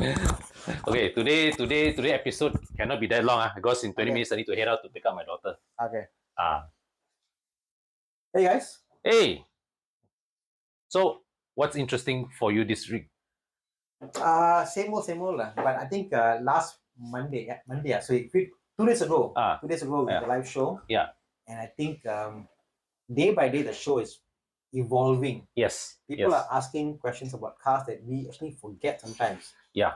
Okay, today episode cannot be that long because in 20 minutes I need to head out to pick up my daughter. Okay. Ah, Hey guys. hey. So what's interesting for you this week? Same old. But I think last Monday, so 2 days ago, Ah, 2 days ago we had yeah. a live show, Yeah. and I think day by day the show is evolving. Yes. People are Yes. asking questions about cars that we actually forget sometimes. Yeah.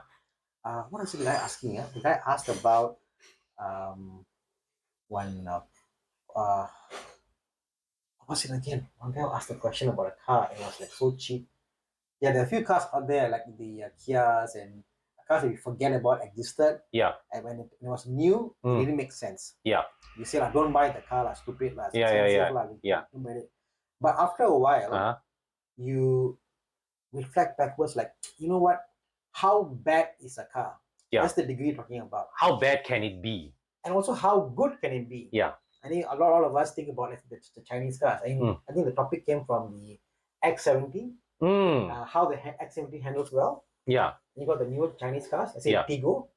What else is the guy asking? The guy asked about one. What was it again? One guy asked a question about a car. It was like so cheap. Yeah, there are a few cars out there like the Kias and cars that we forget about existed. Yeah. And when it was new, it didn't make sense. Yeah. You say like, don't buy the car, like stupid, like Yeah, expensive, yeah. Yeah. don't buy it. But after a while, Uh-huh. you reflect backwards, like, you know what? How bad is a car? Yeah. That's the degree you're talking about. How bad can it be? And also, how good can it be? Yeah. I think a lot of us think about the Chinese cars. I think the topic came from the X70. How the X70 handles well. Yeah. And you got the newer Chinese cars. I say Yeah. Tigo.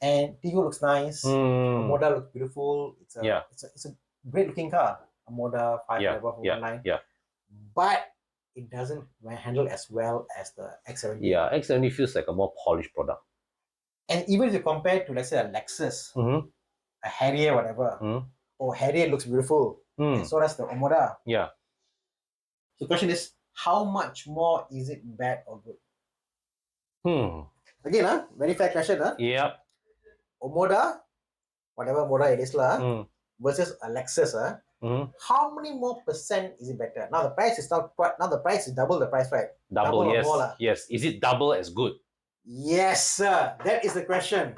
And Tigo looks nice. A Moda looks beautiful. It's a great looking car. A Moda 5 419. Yeah. But it doesn't handle as well as the X70. Yeah. X70 feels like a more polished product. And even if you compare to, let's say, a Lexus, a Harrier, whatever, or Harrier looks beautiful, and so does the Omoda. Yeah. So the question is, how much more is it bad or good? Again, very fair question. Yep. Omoda, whatever Moda it is, versus a Lexus, how many more percent is it better? Now the price is double the price, right? Double, yes. Or more, yes. Is it double as good? Yes, sir. That is the question.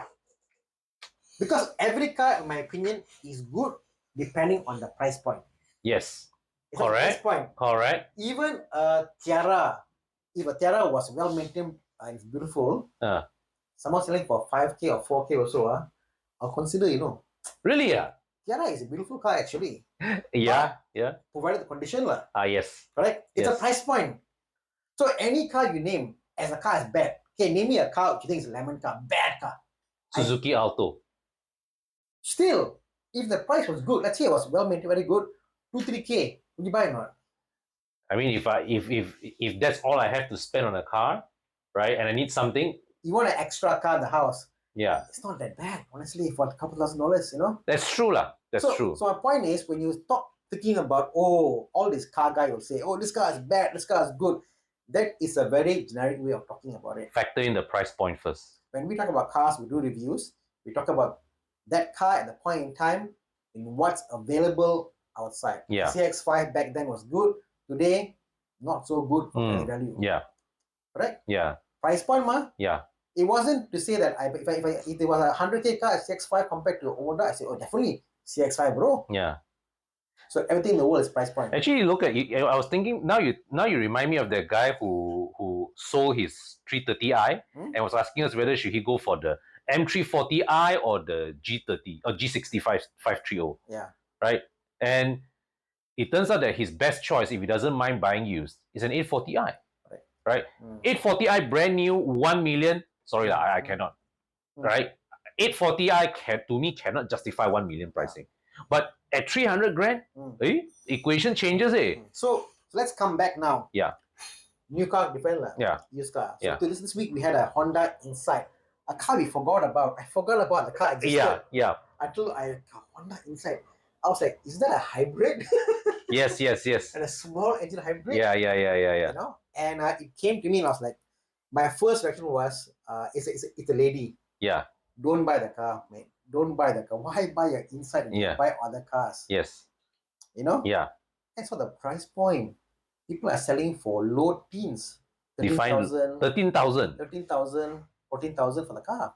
Because every car, in my opinion, is good depending on the price point. Yes. It's correct. Price point. Correct. Even a Tiara, if a Tiara was well maintained and it's beautiful, someone selling for 5K or 4K or so, I'll consider, Really? Yeah. Tiara is a beautiful car actually. Yeah. Provided the condition. Yes. Correct? It's a price point. So any car you name as a car is bad. Okay, name me a car you think is a lemon car, bad car. Suzuki Alto. Still, if the price was good, let's say it was well maintained, very good, 2-3K, would you buy it or not? I mean, if that's all I have to spend on a car, right, and I need something, you want an extra car in the house. Yeah, it's not that bad, honestly, for a couple $1,000, That's true, lah. That's true. So my point is, when you stop thinking about, all this car guy will say, this car is bad, this car is good. That is a very generic way of talking about it. Factor in the price point first. When we talk about cars, we do reviews. We talk about that car at the point in time in what's available outside. Yeah. CX-5 back then was good. Today, not so good for penny value. Yeah. Correct? Yeah. Price point, Yeah. It wasn't to say that if there was a 100K car at CX-5 compared to Omoda, I say, definitely CX-5, bro. Yeah. So everything in the world is price point. Actually, look at it. I was thinking now you remind me of the guy who sold his 330i and was asking us whether should he go for the M340i or the G30 or G60 530. Yeah. Right? And it turns out that his best choice, if he doesn't mind buying used, is an 840i. Right? 840i brand new, 1 million. Sorry, I cannot. Right? 840i to me cannot justify 1 million pricing. But at 300 grand, equation changes. So let's come back now. Yeah. New car, different. Yeah. Used car. So this week we had a Honda Insight. A car we forgot about. I forgot about the car existed. Yeah. Until Honda Insight. I was like, is that a hybrid? Yes. And a small engine hybrid? Yeah. You know? And it came to me and I was like, my first reaction was, it's a lady. Yeah. Don't buy the car, mate. Don't buy the car. Why buy an Insight and you buy other cars? Yes. You know? Yeah. And so the price point, people are selling for low teens. 13,000. 13,000, 14,000 for the car.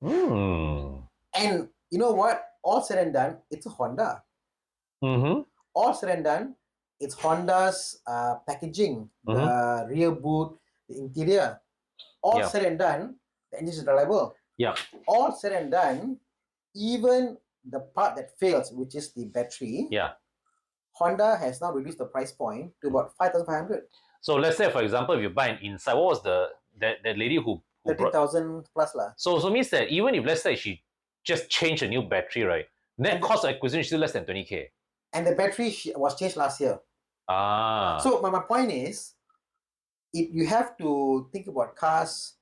And you know what? All said and done, it's a Honda. All said and done, it's Honda's packaging, the rear boot, the interior. All said and done, the engine is reliable. Yeah. All said and done, even the part that fails, which is the battery, Honda has now reduced the price point to about 5,500. So let's say, for example, if you buy an Insight, what was that lady who 30,000 plus lah. So means that even if let's say she just changed a new battery, right? Net cost of acquisition is still less than 20K. And the battery was changed last year. Ah. So my point is, if you have to think about cars,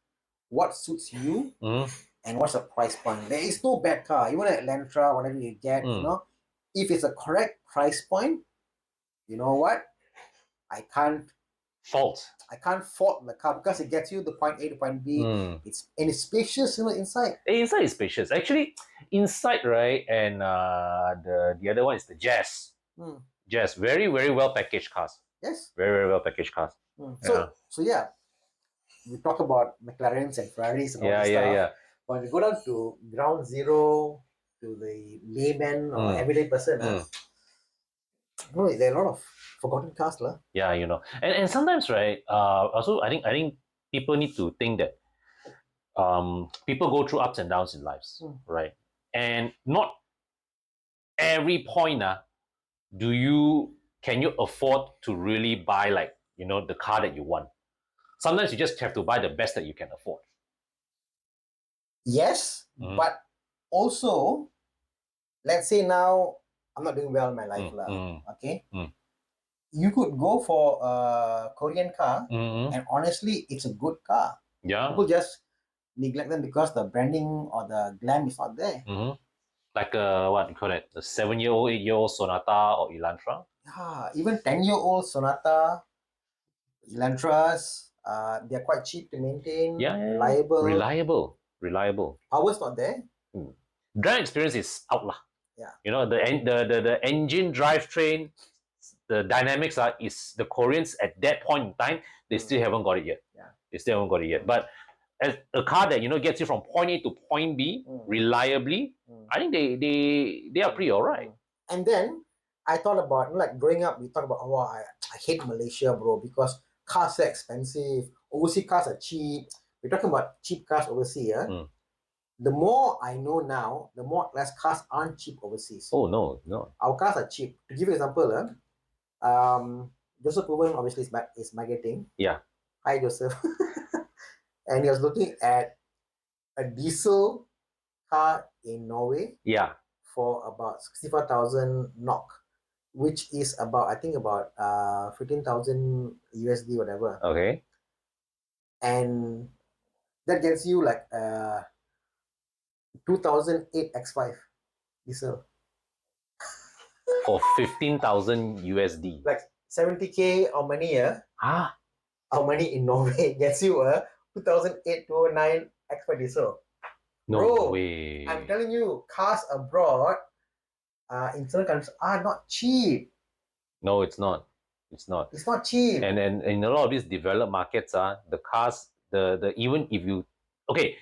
what suits you and what's the price point. There is no bad car. Even at Elantra, whatever you get, you know, if it's a correct price point, you know what? I can't fault the car because it gets you the point A to point B. It's spacious, you know, inside. Inside is spacious. Actually, inside, right, and the other one is the Jazz. Jazz, very well packaged cars. Yes. Very well packaged cars. So yeah, we talk about McLarens and Ferraris and all this stuff. Yeah. But we go down to ground zero, to the layman or everyday person, no, there are a lot of forgotten cars, lah. Yeah, you know, and sometimes, right? Also, I think people need to think that people go through ups and downs in lives, right? And not every point can you afford to really buy, like, you know, the car that you want. Sometimes you just have to buy the best that you can afford. Yes, but also, let's say now I'm not doing well in my life, okay? You could go for a Korean car, and honestly, it's a good car. Yeah. People just neglect them because the branding or the glam is not there. Like what you call it, the 7-year-old, 8-year-old Sonata or Elantra. Yeah, even 10-year-old Sonata, Elantras, they're quite cheap to maintain. Yeah. Reliable. Power's not there. Driving experience is out lah. Yeah. You know, the engine drivetrain, the dynamics is the Koreans at that point in time, they still haven't got it yet. Yeah. They still haven't got it yet. But as a car that, you know, gets you from point A to point B reliably, I think they are pretty alright. And then I thought about, like, growing up, we talk about, oh, I hate Malaysia, bro, because cars are expensive. Overseas cars are cheap. We're talking about cheap cars overseas. The more I know now, the more less cars aren't cheap overseas. Oh, no. Our cars are cheap. To give you an example, Joseph Puwen obviously is migrating. Yeah. Hi, Joseph. And he was looking at a diesel car in Norway. Yeah. For about 64,000 NOK, which is about, I think, about 15,000 USD, whatever. Okay. And that gets you like 2008 X5 diesel. For 15,000 USD. Like 70K our money, our money in Norway gets you a 2008 2009 X5 diesel. No way. I'm telling you, cars abroad, in certain countries, are not cheap. No, it's not. It's not. It's not cheap. And in a lot of these developed markets, the cars, even if you, okay,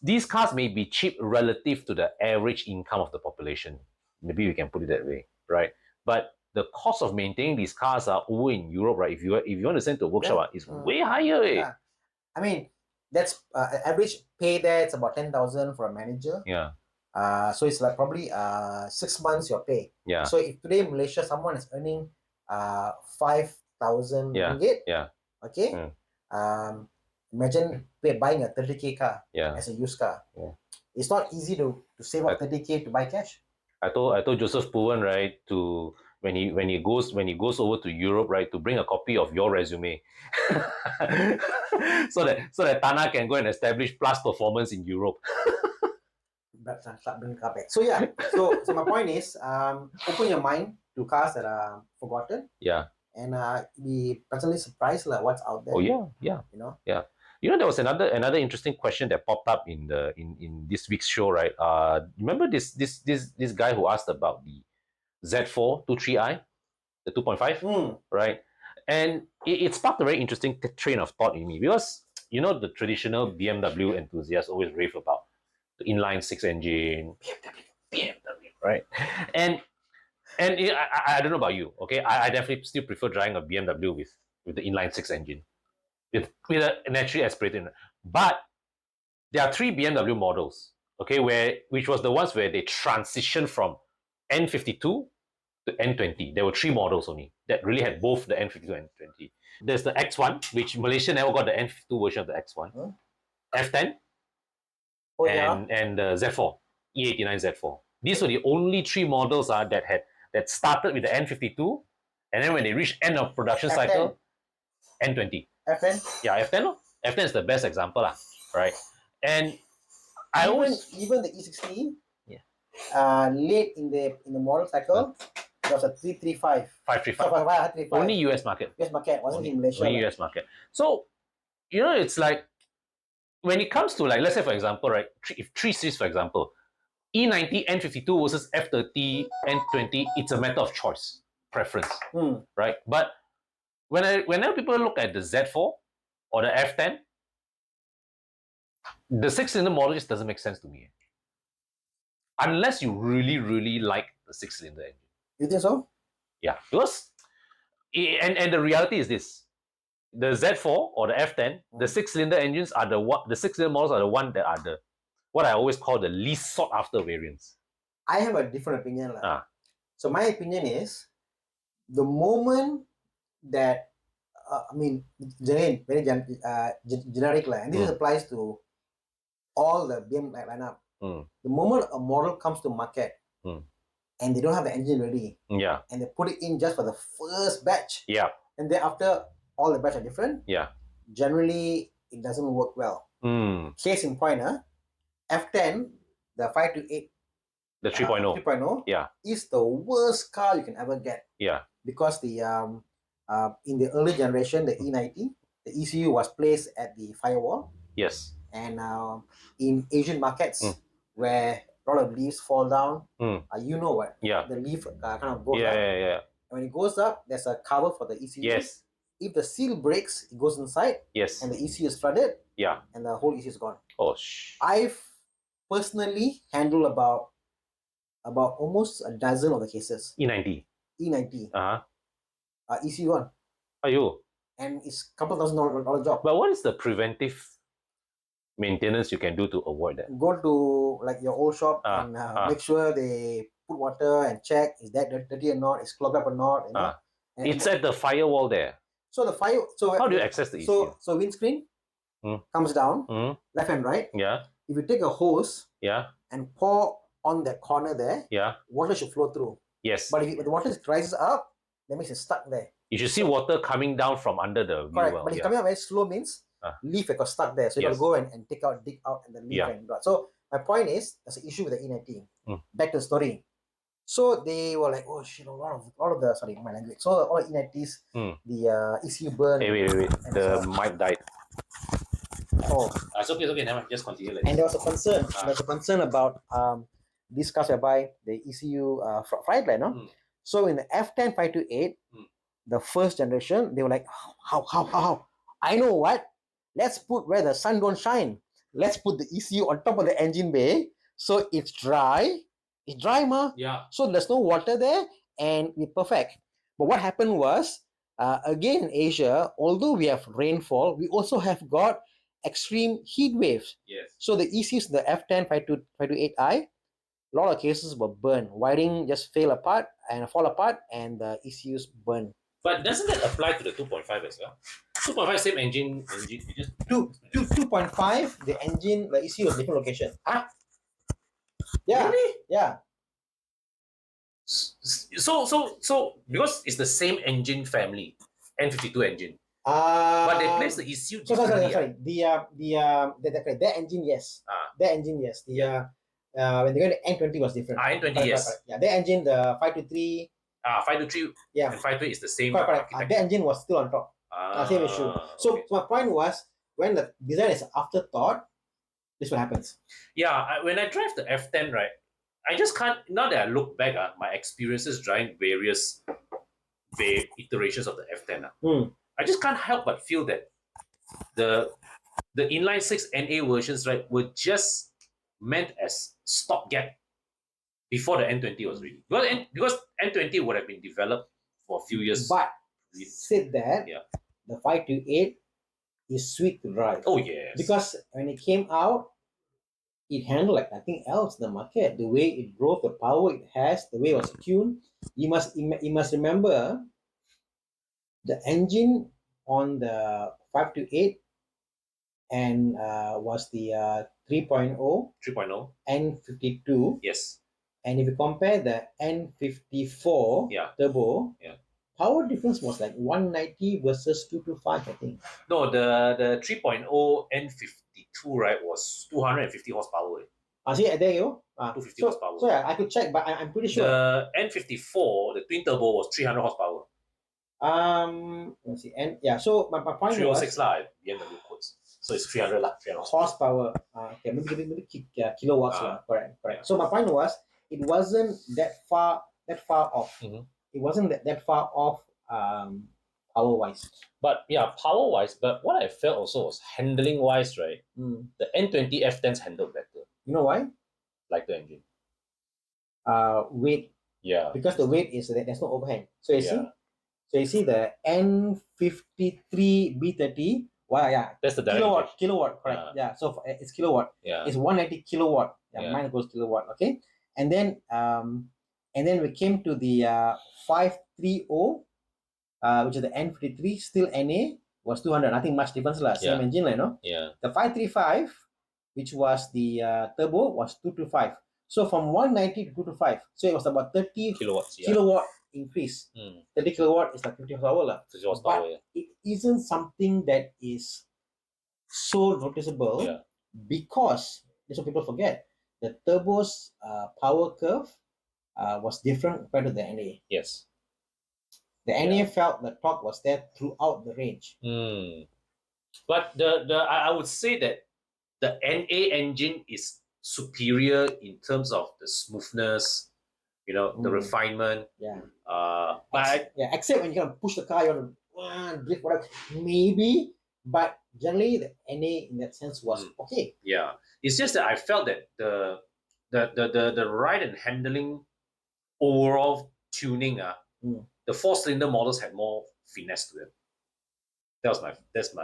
these cars may be cheap relative to the average income of the population. Maybe we can put it that way, right? But the cost of maintaining these cars are over in Europe, right? If you want to send to a workshop, it's way higher. Yeah. I mean, that's average pay there. It's about 10,000 for a manager. Yeah. So it's like probably 6 months your pay. Yeah. So if today in Malaysia someone is earning 5,000 ringgit. Yeah. Okay. Imagine buying a 30K car as a used car. Yeah. It's not easy to save up 30K to buy cash. I told Joseph Puwen, right, to when he goes over to Europe, right, to bring a copy of your resume, so that Thana can go and establish plus performance in Europe. But start bringing car back. So yeah, so my point is, open your mind to cars that are forgotten. Yeah. And be pleasantly surprised like what's out there. Oh yeah. You know. Yeah. You know, there was another interesting question that popped up in this week's show, right? Remember this guy who asked about the Z4 23i, the 2.5, right? And it sparked a very interesting train of thought in me, because, you know, the traditional BMW enthusiasts always rave about the inline 6 engine, BMW, right? And I don't know about you, okay? I definitely still prefer driving a BMW with the inline 6 engine, with a naturally aspirated. But there are 3 BMW models, okay, which was the ones where they transitioned from N52 to N20. There were 3 models only that really had both the N52 and N20. There's the X1, which Malaysia never got the N52 version of the X1. F10 Oh yeah. and the Z4, E39 Z4. These were the only three models that started with the N52, and then when they reached end of production F10. cycle, N20. F10. Yeah, F10. F10 is the best example, right? And I even always even the E60, yeah, late in the model cycle, there was a 335. 535. 535. Only US market. US market wasn't Only, in Malaysia. only US market. So it's like when it comes to, like, let's say for example, right, if three series for example, E90 N52 versus F30 N20, it's a matter of choice, preference, right? But whenever people look at the Z4 or the F10, the six-cylinder model just doesn't make sense to me, unless you really, really like the six-cylinder engine. You think so? Yeah, because and the reality is this: the Z4 or the F10, the six-cylinder engines are the six-cylinder models are the one that are the what I always call the least sought after variants. I have a different opinion. So my opinion is, the moment that I mean, very generic, and this applies to all the BMW lineup. The moment a model comes to market and they don't have the engine ready, and they put it in just for the first batch, and then after all the batch are different, generally it doesn't work well. Case in point, F10, the 528, the 3.0, 3.0, is the worst car you can ever get. Because the in the early generation, the E90, the ECU was placed at the firewall. Yes. And in Asian markets, where a lot of leaves fall down, you know what? The leaf kind of goes up. Yeah. When it goes up, there's a cover for the ECU. Yes. If the seal breaks, it goes inside. Yes. And the ECU is flooded. Yeah. And the whole ECU is gone. Oh, I've personally handled about almost a dozen of the cases. E90. ECU gone. Ayo. And it's a couple $1,000 job. But what is the preventive maintenance you can do to avoid that? Go to like your old shop and make sure they put water and check is that dirty or not, is clogged up or not. You know? It's at the firewall there. So the fire. So how do you access the ECU? So windscreen comes down, left and right. Yeah. If you take a hose, and pour on that corner there, water should flow through. Yes. But if the water rises up, that means it's stuck there. You should see water coming down from under the wheel correct. well. But if coming out very slow means leaf got stuck there. So you got to go and dig out and then leaf and do that. So my point is, there's an issue with the E90. Back to the story. So they were like, oh shit, a lot of the, sorry, my language. So all the E90s, the ECU burn. Hey, wait. The mic died. Oh. It's okay, never mind. Just continue. And there was a concern. There's a concern about these cars whereby the ECU fried, no? So in the F10 528, the first generation, they were like, how? I know what? Let's put where the sun don't shine. Let's put the ECU on top of the engine bay, so it's dry. It's dry, ma. Yeah. So there's no water there, and we're perfect. But what happened was, again in Asia, although we have rainfall, we also have got extreme heat waves. Yes. So the ECUs, the F10 528i, a lot of cases were burned. Wiring just fall apart, and the ECUs burn. But doesn't that apply to the 2.5 as well? 2.5 same engine. You just 2.5, the engine, the ECU was different location. Yeah. Really? Yeah. So because it's the same engine family, N52 engine. But they place the ECU differently. Sorry. The engine, yes. The engine, yes. When they go to N20 was different. N20, yes. Correct. Yeah, the engine, the 523. 523 and 528 is the same. Correct. The engine was still on top. Same issue. So my point was, when the design is afterthought, this what happens. Yeah, when I drive the F10, right, I just can't. Now that I look back at my experiences driving various iterations of the F10, I just can't help but feel that the inline 6 NA versions, right, were just meant as stopgap before the N20 was ready. Because N20 would have been developed for a few years. But said that, the 528 is sweet to drive. Oh yes. Because when it came out, it handled like nothing else in the market. The way it drove, the power it has, the way it was tuned. You must remember, the engine on the 528 and was the 3.0 3.0. N52. Yes. And if you compare the N54 turbo, power difference was like 190 versus 225, I think. No, the 3.0 N52, right, was 250 horsepower. See, there you go. 250 horsepower. So yeah, I could check, but I'm pretty sure. The N54, the twin turbo, was 300 horsepower. Let's see. And yeah, so my point 306 was lah, BMW quotes. So it's 300 lah, 300 horsepower. Okay, maybe kilowatts lah. Correct. Yeah. So my point was, it wasn't that far off. It wasn't that far off power wise. But yeah, power wise. But what I felt also was handling wise, right? The N20 F10s handled better. You know why? Like the engine. Weight. Yeah. Because the weight is that there's no overhang. So you see. So you see the N53 B30. Wow, yeah. That's the kilowatt, correct. Yeah. So it's kilowatt. Yeah. It's 190 kilowatt. Yeah. Mine goes kilowatt. Okay. And then we came to the 530, which is the N53, still NA, was 200. Nothing much difference lah. Same engine, no? Yeah. The 535, which was the turbo, was 225. So from 190 to 225, so it was about 30 kilowatt increase. 30 kilowatt is like 50 horsepower. But it isn't something that is so noticeable because, that's what people forget, the turbo's power curve was different compared to the NA. Yes. The NA felt the torque was there throughout the range. But I would say that the NA engine is superior in terms of the smoothness, the refinement. Yeah. Except when you can push the car, you want to drift, whatever. Maybe, but generally the NA in that sense was okay. Yeah. It's just that I felt that the ride and handling overall tuning, the 4-cylinder models had more finesse to them. That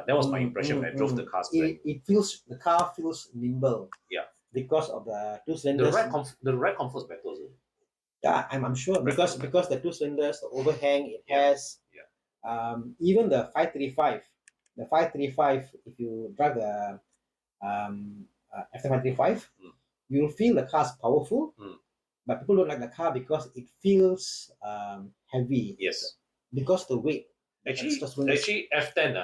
was my impression when I drove the car. The car feels nimble. Yeah. Because of the 2 cylinders. The ride comfort is better also. Yeah, I'm sure because the 2 cylinders, the overhang it has. Even the 535. The 535, if you drive the F535, you'll feel the car's powerful. But people don't like the car because it feels heavy. Yes. Because the weight. Actually F10,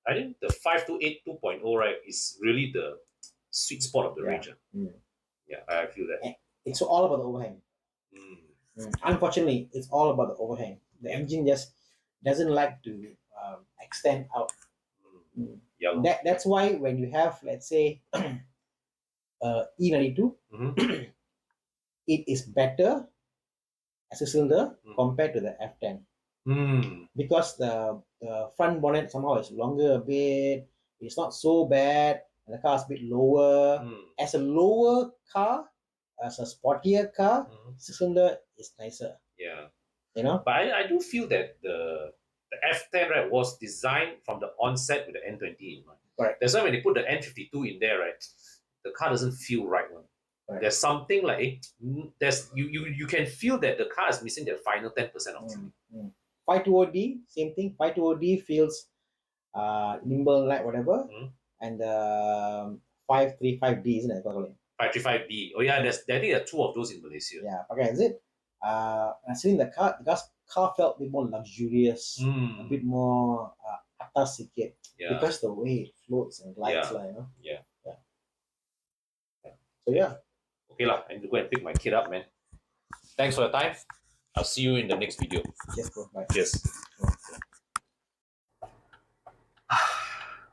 I think the 528 2.0, right, is really the sweet spot of the range. Yeah, I feel that. It's all about the overhang. Unfortunately, it's all about the overhang. The engine just doesn't like to extend out. That's why when you have, let's say, E92, it is better as a cylinder compared to the F10. Because the front bonnet somehow is longer a bit. It's not so bad. And the car is a bit lower. As a lower car, as a sportier car, 6-cylinder is nicer. Yeah. But I do feel that the F10, right, was designed from the onset with the N20 in mind. Correct. That's why when they put the N52 in there, right, the car doesn't feel right. Right. There's something like you can feel that the car is missing that final 10% of tuning. 520D, same thing. 520D feels nimble, light, whatever. And the 535D, isn't it? 535B. Oh yeah, I think there are 2 of those in Malaysia. Yeah, okay, is it? Actually, the car felt a bit more luxurious, a bit more atas sikit, because the way it floats and glides, Yeah. So yeah. Okay lah, I need to go and pick my kid up, man. Thanks for your time. I'll see you in the next video. Yes, bro. Bye. Cheers.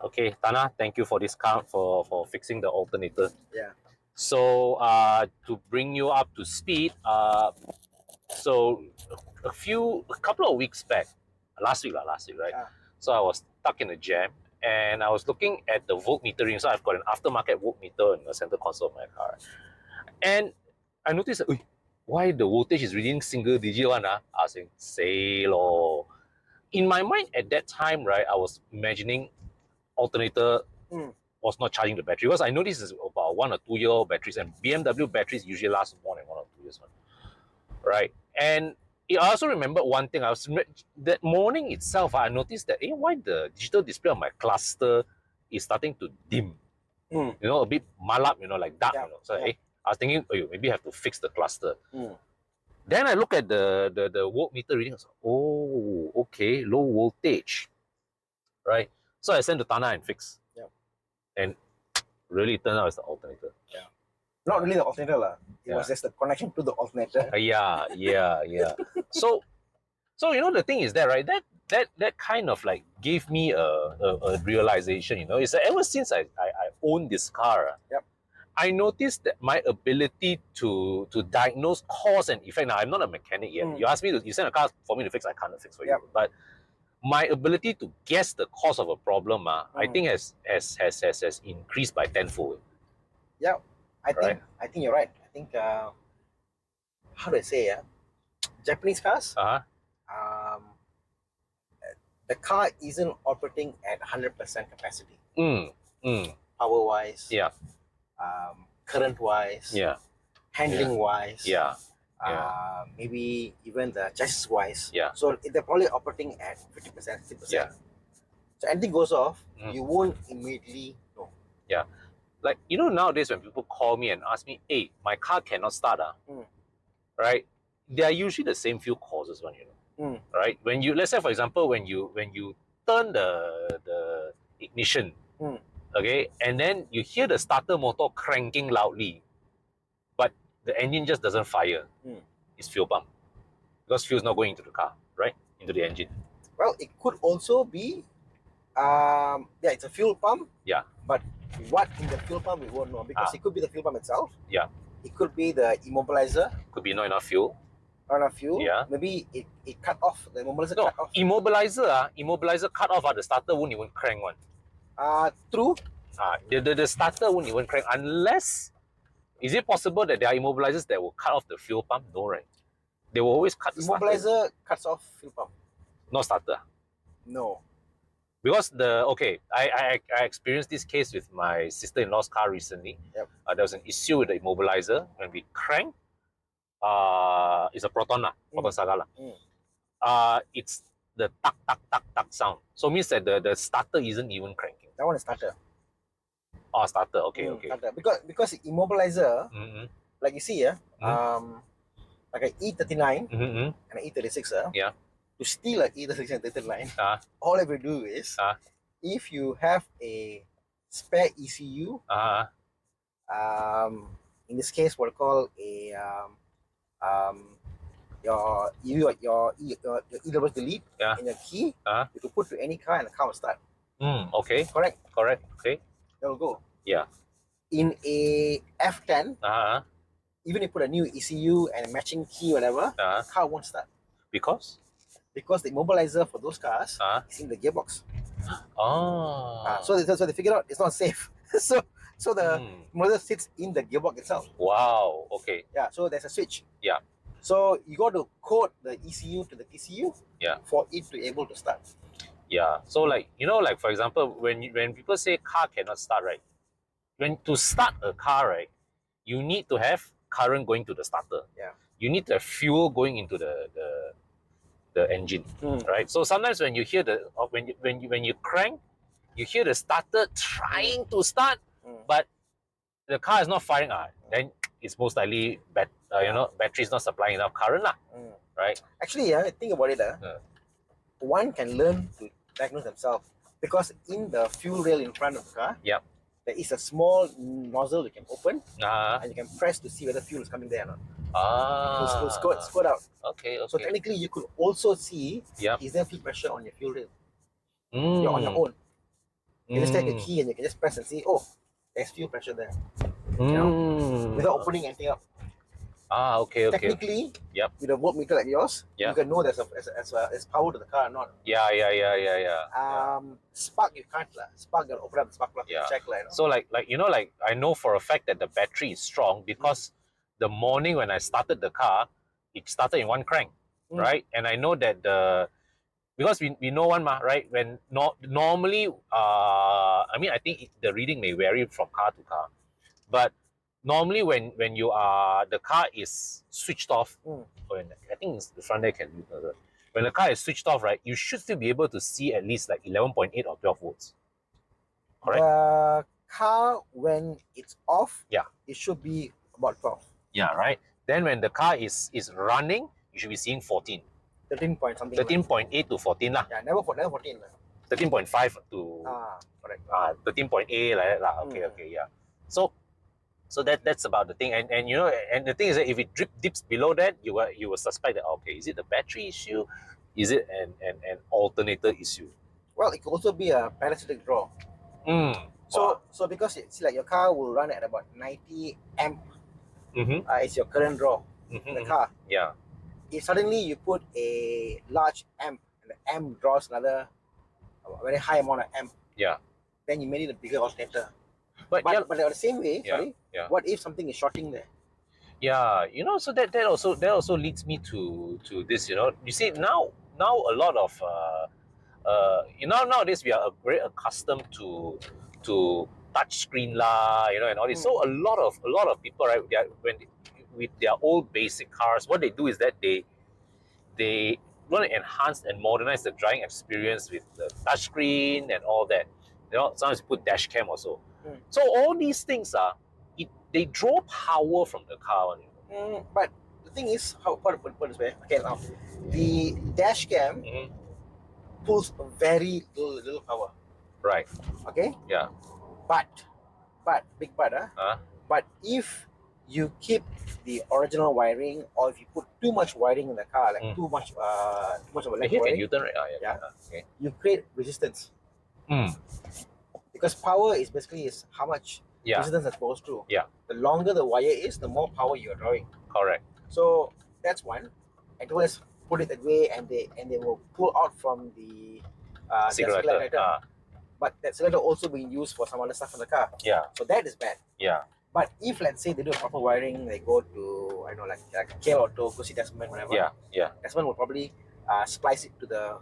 Okay, Thana, thank you for this car for fixing the alternator. Yeah. So to bring you up to speed, so a couple of weeks back, last week, right? So I was stuck in a jam and I was looking at the voltmeter reading. So I've got an aftermarket voltmeter in the center console of my car. And I noticed that, why the voltage is reading single digit one? I was saying, say lo. In my mind at that time, right, I was imagining alternator was not charging the battery, because I know this is about 1 or 2 year old batteries, and BMW batteries usually last more than 1 or 2 years, right? And I also remember one thing. That morning itself, I noticed that why the digital display on my cluster is starting to dim. You know, a bit malap, you know, like dark, you know. So I was thinking, oh, maybe I have to fix the cluster. Then I look at the voltmeter reading. Oh, okay, low voltage, right? So I sent to Thana and fix. And really turned out it's the alternator. Not really the alternator lah. It was just the connection to the alternator. Yeah. So you know, the thing is that, right? That kind of like gave me a realization. You know, it's that ever since I own this car, I noticed that my ability to diagnose cause and effect. Now I'm not a mechanic yet. You ask me you send a car for me to fix, I can't fix for you. But my ability to guess the cause of a problem, I think has increased by tenfold. Yeah, I think you're right. I think how do I say Japanese cars. The car isn't operating at 100% capacity. Power wise. Current wise. Handling wise. Maybe even the chassis wise. So they're probably operating at 50%, 60%. So anything goes off, you won't immediately know. Like, you know, nowadays when people call me and ask me, hey, my car cannot start, right? They are usually the same few causes one, you know. Right? When you, let's say for example, when you turn the ignition, okay, and then you hear the starter motor cranking loudly, but the engine just doesn't fire, it's fuel pump. Because fuel's not going into the car, right? Into the engine. Well, it could also be it's a fuel pump. But what in the fuel pump we won't know, because it could be the fuel pump itself. It could be the immobilizer. Could be not enough fuel. Not enough fuel. Maybe it cut off. The immobilizer cut off. Immobilizer cut off, the starter won't even crank one. True. The starter won't even crank unless. Is it possible that there are immobilizers that will cut off the fuel pump? No, right? They will always cut the starter. Immobilizer cuts off fuel pump. No starter. No. Because I experienced this case with my sister-in-law's car recently. There was an issue with the immobilizer. When we crank, it's a Proton Saga. It's the tuck sound. So means that the starter isn't even cranking. That one is starter. Oh, starter. Okay. Starter. Because immobilizer, like you see, like an E39 and an E36, to steal an E36 and E39, all I will do is, if you have a spare ECU, in this case, what we call a your EW delete in your key, you can put to any car and the car will start. Okay. Correct. Okay. That will go. Yeah. In a F10, even if you put a new ECU and a matching key, whatever, the car won't start. Because the immobilizer for those cars is in the gearbox. So they figured out it's not safe. so the motor sits in the gearbox itself. Wow. Okay. So there's a switch. Yeah. So you got to code the ECU to the TCU for it to be able to start. Yeah. So like, you know, like for example, when people say car cannot start, right? When to start a car, right, you need to have current going to the starter. You need to have fuel going into the engine, right? So sometimes when you hear when you crank, you hear the starter trying to start, but the car is not firing. Then it's most likely battery is not supplying enough current, right? Actually, think about it. One can learn to diagnose themselves, because in the fuel rail in front of the car, there is a small nozzle you can open, and you can press to see whether fuel is coming there or not. It will squirt out. Okay. So technically, you could also see is there fuel pressure on your fuel rail. You're on your own. You just take a key and you can just press and see, there's fuel pressure there. You know, without opening anything up. Okay. Technically, with a voltmeter like yours, you can know there's power to the car or not. Spark you can't. Spark, you open up the spark plug and check. So like I know for a fact that the battery is strong because the morning when I started the car, it started in one crank, right? And I know that because we know one, right? When normally, I mean, I think the reading may vary from car to car, but normally when the car is switched off, I think the front there can do that. When the car is switched off, right, you should still be able to see at least like 11.8 or 12 volts. Correct. The car, when it's off, Yeah. it should be about 12. Yeah, right. Then when the car is running, you should be seeing 14. 13 point something. 13.8 to 14 lah. Yeah, never 14 lah. 13.5 to correct. 13.8 like that lah. Okay, okay, yeah. So that's about the thing. And you know, and the thing is that if it dips below that, you will suspect that, okay, is it the battery issue? Is it an alternator issue? Well, it could also be a parasitic draw. So because it's like your car will run at about 90 amp, it's your current draw in the car. Yeah. If suddenly you put a large amp and the amp draws another very high amount of amp, yeah, then you made it a bigger alternator. But the same way, yeah. What if something is shorting there? Yeah, you know, so that also leads me to this. You know, you see now a lot of you know, nowadays we are very accustomed to touch screen lah, you know, and all this. So a lot of people, right, with their old basic cars, what they do is that they want to enhance and modernize the driving experience with the touch screen and all that. You know, sometimes you put dash cam also. So all these things are they draw power from the car. But the thing is, how put this way, okay, now the dash cam pulls very little power. Right. Okay. Yeah. But big but but if you keep the original wiring, or if you put too much wiring in the car, like too much of electric wiring, right? Okay. You create resistance. Because power is basically how much resistance that goes through. Yeah. The longer the wire is, the more power you're drawing. Correct. So that's one. And let's put it that way, and they will pull out from the cigarette. But that cigarette also being used for some other stuff in the car. Yeah. So that is bad. Yeah. But if, let's say, they do a proper wiring, they go to, I know, like KL Auto, go see Desmond, whatever. Yeah. Yeah. Desmond will probably splice it to the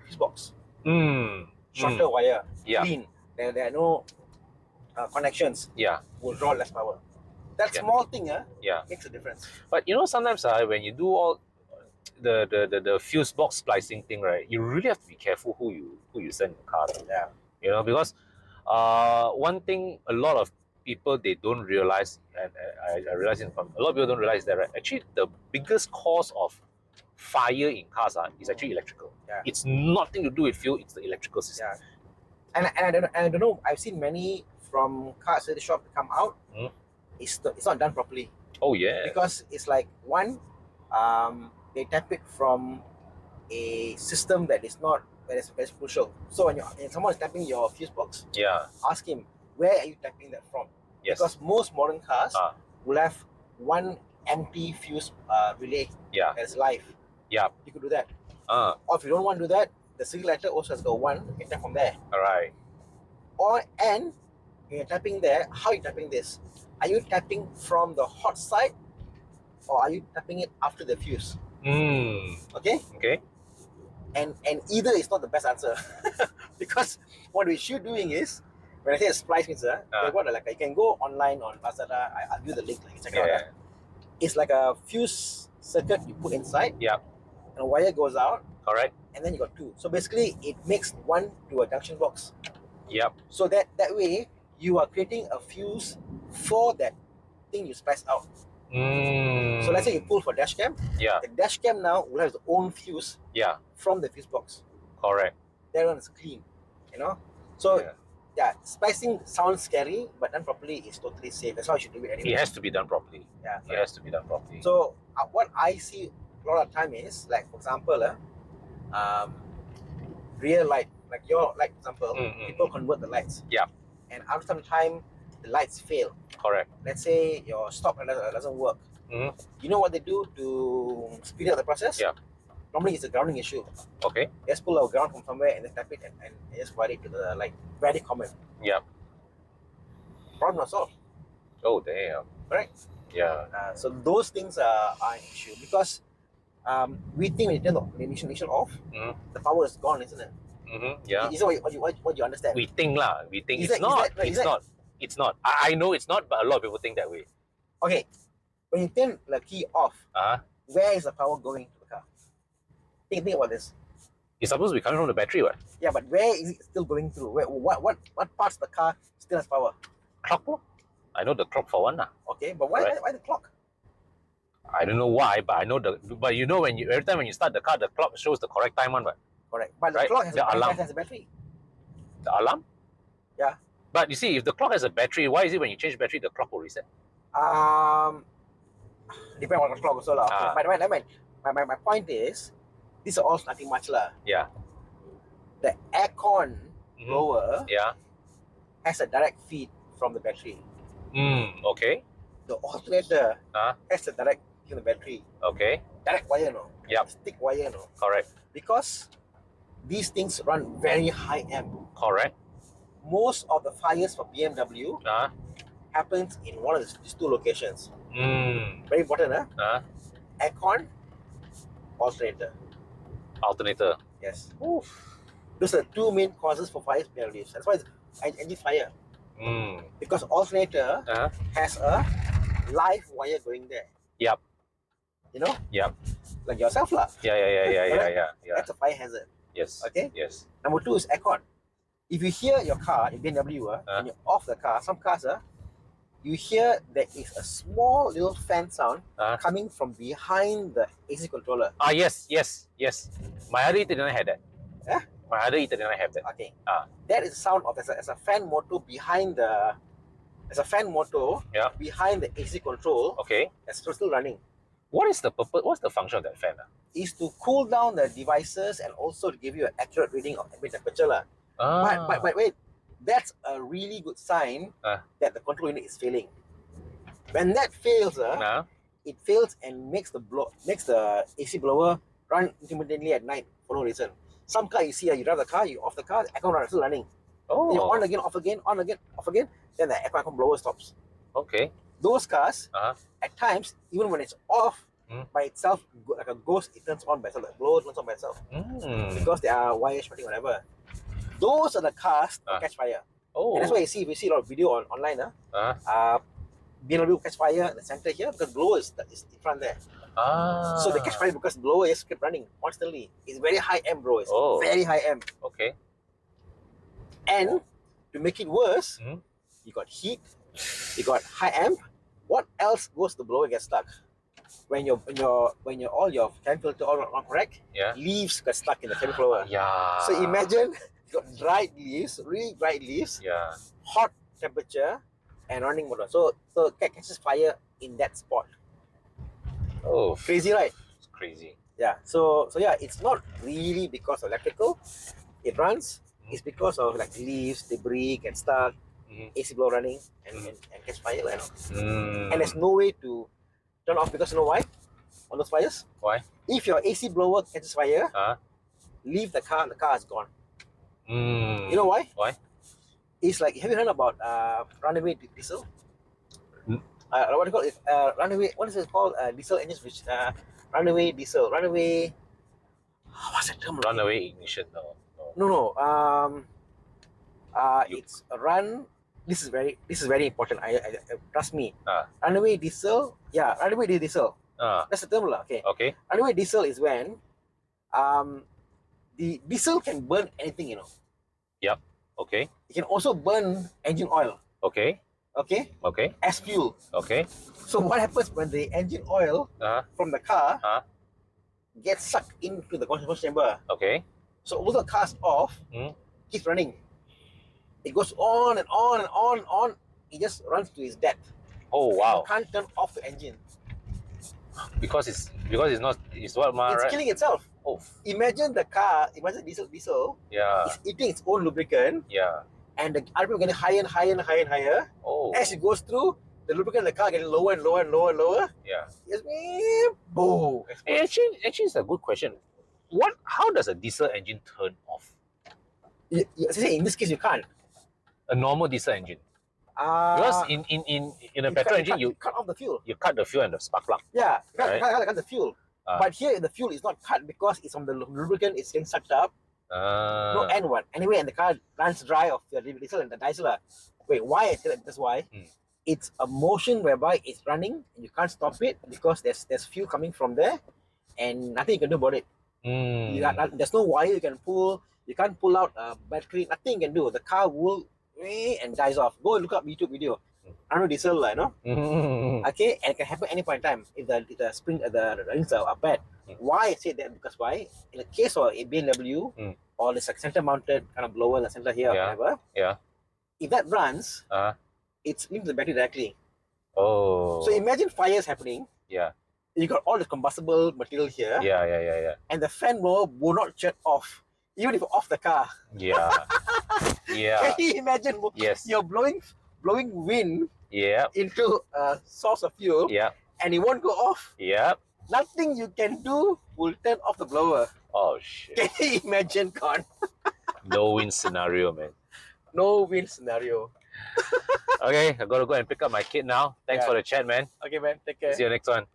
fuse box. Shorter wire. Yeah. Clean. There are no connections. Yeah. Will draw less power. That small thing makes a difference. But you know, sometimes when you do all the fuse box splicing thing, right, you really have to be careful who you send the car to. Yeah. You know, because one thing a lot of people they don't realize, and I realize a lot of people don't realize that, right, actually the biggest cause of fire in cars is actually electrical. Yeah. It's nothing to do with fuel, it's the electrical system. Yeah. And I don't know, I've seen many from car accessory shop come out. It's not done properly. Oh yeah. Because it's like, one, they tap it from a system that is not very crucial. So when someone is tapping your fuse box, ask him, where are you tapping that from? Yes. Because most modern cars will have one empty fuse relay that's live. Yeah. You could do that. Or if you don't want to do that, the serial letter also has got one, you can tap from there. All right. And when you're tapping there, how are you tapping this? Are you tapping from the hot side, or are you tapping it after the fuse? Okay? Okay. And either is not the best answer. Because what we should doing is, when I say a splice means, you can go online on Lazada, I'll give you the link, check it out. It's like a fuse circuit you put inside, and a wire goes out. Correct. And then you got two. So basically, it makes one to a junction box. Yep. So that way, you are creating a fuse for that thing you splice out. So let's say you pull for dash cam. Yeah. The dash cam now will have its own fuse. From the fuse box. Correct. That one is clean. You know. So splicing sounds scary, but done properly is totally safe. That's how you should do it anyway. It has to be done properly. Yeah. It has to be done properly. So what I see a lot of time is, like, for example, rear light, like your light, for example, people convert the lights. Yeah. And after some time, the lights fail. Correct. Let's say your stop doesn't work. You know what they do to speed up the process? Yeah. Normally it's a grounding issue. Okay. They just pull a ground from somewhere and then tap it and just wire it to the light. Very common. Yeah. Problem not solved. Oh damn. Right? Yeah. So those things are an issue, because we think when you turn the ignition off, the power is gone, isn't it? Yeah. Is that what you understand? We think lah. We think Is it's that- not. is that- is It's that- not. It's not. I know it's not, but a lot of people think that way. Okay. When you turn the key off, where is the power going to the car? Think about this. It's supposed to be coming from the battery, what? Yeah, but where is it still going through? What parts of the car still has power? Clock, bro. I know the clock for one. Okay, but why the clock? I don't know why, but I know but you know every time when you start the car, the clock shows the correct time one, but Correct. But the right? clock has The alarm. has a battery. The alarm? Yeah. But you see, if the clock has a battery, why is it when you change battery, the clock will reset? Depend on the clock also lah. Okay. But my point is, these are all nothing much lah. Yeah. The aircon blower has a direct feed from the battery. Okay. The alternator has a direct feed from the battery. Okay. Direct wire, no? Yep. Stick wire, no? Correct. Because these things run very high amp. Correct. Most of the fires for BMW happens in one of these two locations. Very important, aircon, alternator. Alternator. Yes. Oof. Those are the two main causes for fires in BMW. That's why it's engine fire. Because alternator has a live wire going there. Yep. You know? Yep. Like yourself lah. Yeah. That's a fire hazard. Yes. Okay? Yes. Number two is aircon. If you hear your car in BMW and you're off the car, some cars you hear there is a small little fan sound coming from behind the AC controller. Yes. My other E39 had that. Yeah? My other E39 have that. Okay. That is the sound of there's a fan motor behind the behind the AC control. Okay. That's still running. What is the purpose? What's the function of that fan? Is to cool down the devices and also to give you an accurate reading of ambient temperature lah. But wait, that's a really good sign that the control unit is failing. When that fails, it fails and makes the AC blower run intermittently at night for no reason. Some car you see, you drive the car, you off the car, the aircon is still running. Oh. You on again, off again, on again, off again, then the aircon blower stops. Okay. Those cars, at times, even when it's off by itself, like a ghost, it turns on by itself. The blower turns on by itself because there are wires shorting, whatever. Those are the cars that catch fire. Oh. And that's why you see a lot of video online. BMW catch fire in the center here because blower is in front there. So they catch fire because the blower is kept running constantly. It's very high amp, bro. It's very high amp. Okay. And to make it worse, you got heat, you got high amp. What else goes to the blower gets stuck? When all your fan filter all not correct, leaves get stuck in the cabin blower. Yeah. So imagine you got dried leaves, really dried leaves, hot temperature, and running motor. So it catches fire in that spot. Oh, crazy, right? It's crazy. Yeah. So yeah, it's not really because of electrical. It runs. It's because of like leaves, debris get stuck, AC blower running, and catch fire. And there's no way to turn off because you know why? On those fires? Why? If your AC blower catches fire, leave the car is gone. You know why? Why? It's like, have you heard about runaway diesel? What do you call it? Runaway, what is it called? Diesel engines, which runaway diesel, runaway. What's that term? Runaway ignition, no. It's a run. This is very important. I trust me. Runaway diesel. Yeah, runaway diesel. That's the term, lah. Okay. Okay. Runaway diesel is when the diesel can burn anything, you know. Yep. Okay. It can also burn engine oil. Okay. Okay. Okay. As fuel. Okay. So what happens when the engine oil from the car gets sucked into the combustion chamber? Okay. So all the car's off, keeps running. It goes on and on and on and on. It just runs to its death. Oh wow! You can't turn off the engine because it's not. It's what, it's right? killing itself. Oh. Imagine the car. Imagine diesel. Yeah. It's eating its own lubricant. Yeah. And the RPM getting higher and higher and higher and higher. Oh. As it goes through, the lubricant in the car getting lower and lower and lower and lower. Yeah. Yes, boom. Actually, it's a good question. How does a diesel engine turn off? In this case, you can't. A normal diesel engine. Because in a petrol engine, you cut off the fuel. You cut the fuel and the spark plug. Yeah, cut the fuel. But here, the fuel is not cut because it's from the lubricant. It's getting sucked up. No N1. Anyway, and the car runs dry of the diesel and the diesel. Wait, why I tell it? That's why. It's a motion whereby it's running and you can't stop it because there's fuel coming from there and nothing you can do about it. There's no wire you can pull. You can't pull out a battery. Nothing you can do. The car will and dies off. Go and look up YouTube video. I know diesel, you know. Okay, and it can happen any point in time if the spring the rings are bad. Why I say that? Because why? In the case of a BMW or the center mounted kind of blower in the center here, or whatever. Yeah. If that runs, it's linked to the battery directly. Oh. So imagine fires happening. Yeah. You got all the combustible material here. Yeah. And the fan blower will not shut off, even if off the car. Yeah. Yeah. Can you imagine? Yes. You're blowing wind into a source of fuel. Yeah. And it won't go off. Yeah. Nothing you can do will turn off the blower. Oh shit. Can you imagine, Con? No win scenario, man. No win scenario. Okay, I gotta go and pick up my kid now. Thanks for the chat, man. Okay, man. Take care. See you next one.